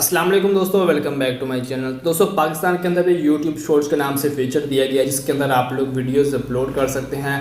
अस्सलाम वालेकुम दोस्तों, welcome back to my channel. दोस्तों, पाकिस्तान के अंदर भी यूट्यूब शॉर्ट्स के नाम से फीचर दिया गया है जिसके अंदर आप लोग वीडियोस अपलोड कर सकते हैं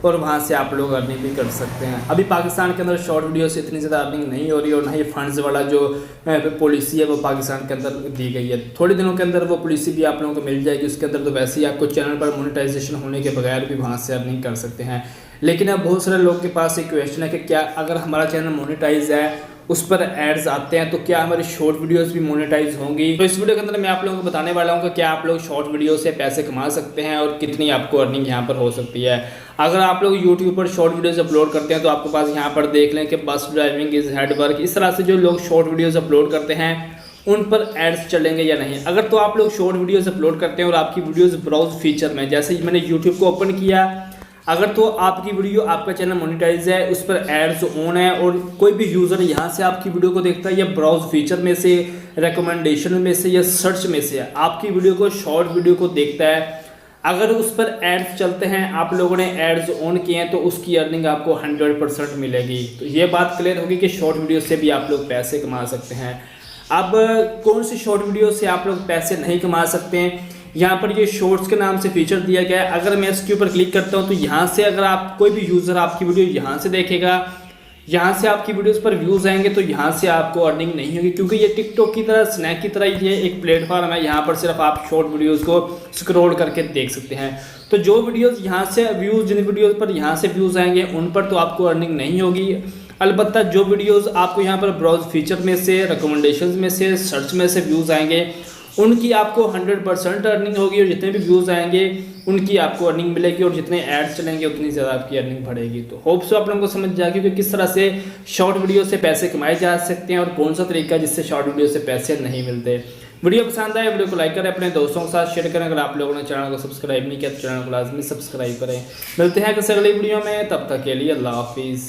और वहां से आप लोग अर्निंग भी कर सकते हैं। अभी पाकिस्तान के अंदर शॉर्ट वीडियो से इतनी ज़्यादा अर्निंग नहीं हो रही और ना ही फंड्स वाला जो पॉलिसी है वो पाकिस्तान के अंदर दी गई है। थोड़े दिनों के अंदर वो पॉलिसी भी आप लोगों को मिल जाएगी। उसके अंदर तो वैसे ही आपको चैनल पर मोनेटाइजेशन होने के बगैर भी वहाँ से अर्निंग कर सकते हैं। लेकिन अब बहुत सारे लोग के पास एक क्वेश्चन है कि क्या अगर हमारा चैनल मोनेटाइज है, उस पर एड्स आते हैं, तो क्या हमारी शॉर्ट वीडियोस भी मोनेटाइज होंगी। तो इस वीडियो के अंदर मैं आप लोगों को बताने वाला हूँ कि क्या आप लोग शॉर्ट वीडियो से पैसे कमा सकते हैं और कितनी आपको अर्निंग यहाँ पर हो सकती है। अगर आप लोग यूट्यूब पर शॉर्ट वीडियोस अपलोड करते हैं तो आपके पास यहाँ पर देख लें कि बस ड्राइविंग इज हेड वर्क, इस तरह से जो लोग शॉर्ट वीडियोस अपलोड करते हैं उन पर एड्स चलेंगे या नहीं। अगर तो आप लोग शॉर्ट वीडियोस अपलोड करते हैं और आपकी वीडियोस ब्राउज फीचर में, जैसे ही मैंने यूट्यूब को ओपन किया, अगर तो आपकी वीडियो, आपका चैनल मोनेटाइज है, उस पर एड्स ऑन है और कोई भी यूज़र यहाँ से आपकी वीडियो को देखता है या ब्राउज फीचर में से, रिकमेंडेशन में से या सर्च में से आपकी वीडियो को, शॉर्ट वीडियो को देखता है, अगर उस पर एड्स चलते हैं, आप लोगों ने एड्स ऑन किए हैं, तो उसकी अर्निंग आपको 100% मिलेगी। तो ये बात क्लियर होगी कि शॉर्ट वीडियो से भी आप लोग पैसे कमा सकते हैं। अब कौन सी शॉर्ट वीडियो से आप लोग पैसे नहीं कमा सकते हैं, यहाँ पर ये शॉर्ट्स के नाम से फीचर दिया गया है। अगर मैं इसके ऊपर क्लिक करता हूँ तो यहाँ से अगर आप, कोई भी यूज़र आपकी वीडियो यहाँ से देखेगा, यहाँ से आपकी वीडियोस पर व्यूज़ आएंगे, तो यहाँ से आपको अर्निंग नहीं होगी, क्योंकि ये टिकटॉक की तरह, स्नैक की तरह ये एक प्लेटफॉर्म है। यहाँ पर सिर्फ आप शॉर्ट वीडियोस को स्क्रॉल करके देख सकते हैं। तो जो वीडियोस यहाँ से व्यूज़, जिन वीडियोस पर यहाँ से व्यूज़ आएंगे उन पर तो आपको अर्निंग नहीं होगी। अलबत्ता जो वीडियोस आपको यहाँ पर ब्राउज फीचर में से, रिकमेंडेशंस में से, सर्च में से व्यूज़ आएंगे, उनकी आपको 100% अर्निंग होगी और जितने भी व्यूज़ आएंगे उनकी आपको अर्निंग मिलेगी और जितने एड्स चलेंगे उतनी ज़्यादा आपकी अर्निंग बढ़ेगी। तो होप सो आप लोगों को समझ जाएगी कि किस तरह से शॉर्ट वीडियो से पैसे कमाए जा सकते हैं और कौन सा तरीका जिससे शॉर्ट वीडियो से पैसे नहीं मिलते। वीडियो पसंद आए वीडियो को लाइक करें, अपने दोस्तों के साथ शेयर करें। अगर आप लोगों ने चैनल को सब्सक्राइब नहीं किया तो चैनल को लाजमी सब्सक्राइब करें। मिलते हैं किसी अगली वीडियो में, तब तक के लिए अल्लाह हाफिज़।